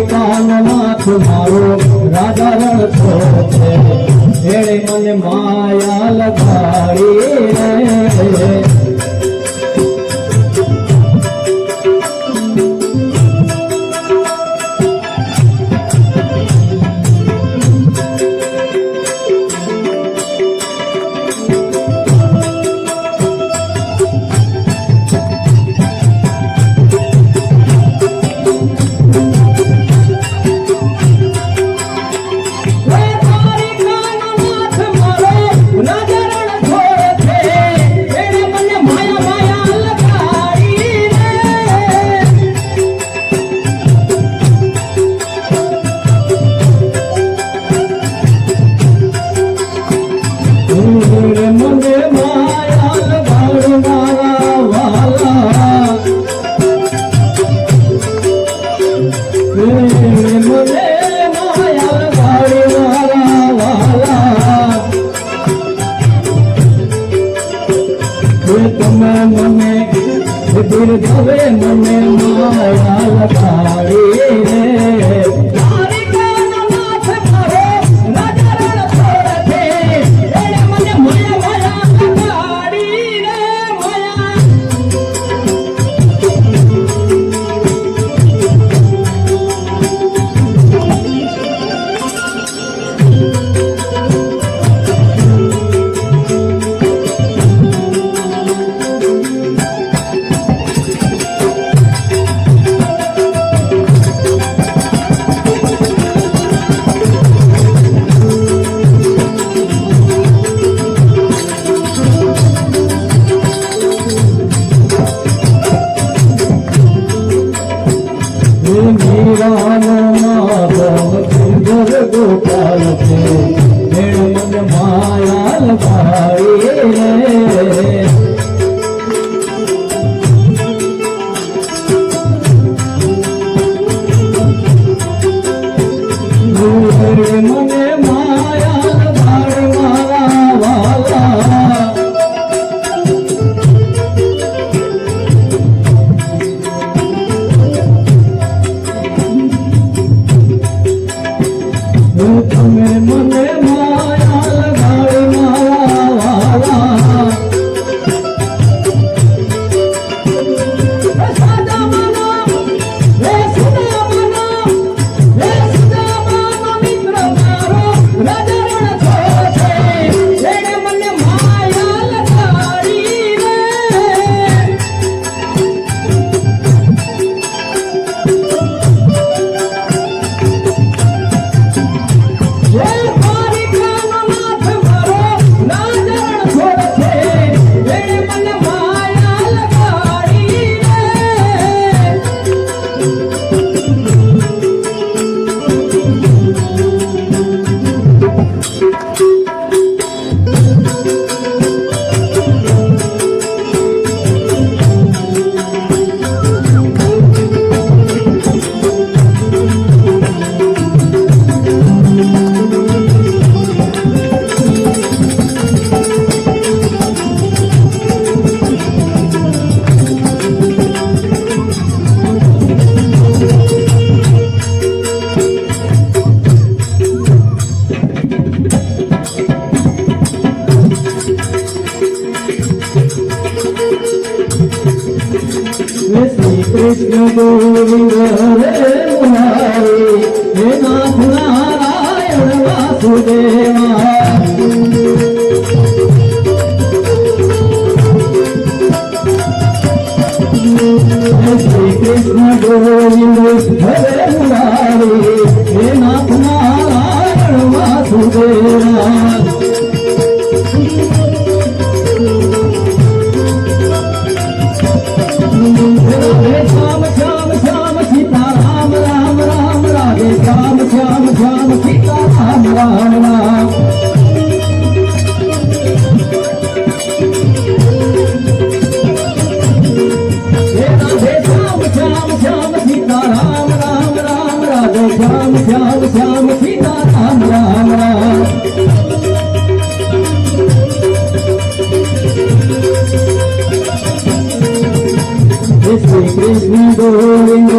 દ્વારિકાનાથ મારો રાજા રણછો છે એણે મને માયા લગાડી રે હવે મને માયા લગાડી રે દ્વારિકાનાથ મારો રાજા રણછો છે એણે મને માયા લગાડી રે માયા ગોપાલ છે એણે મને માયા લગાડી રે મને માયા લગાડી મારા વાલા તમે મને માયા લગાડી મારા વાલા સાદા મના રે સુદા મના રે સુદા મના મિત્ર મારો રાજા રણછો છે એણે મને માયા લગાડી રે શ્રી કૃષ્ણ ગોવિંદ હરે મુરારી હે નાથ નારાયણ વાસુદેવા શ્રી કૃષ્ણ ગોવિંદ હરે મુરારી હે નાથ નારાયણ વાસુદેવા श्याम श्याम श्याम सीता राम राम राम राधे श्याम श्याम श्याम सीता राम राम राम राधे श्याम श्याम श्याम सीता राम राम राम राधे श्याम श्याम श्याम सीता राम राम राम श्री कृष्ण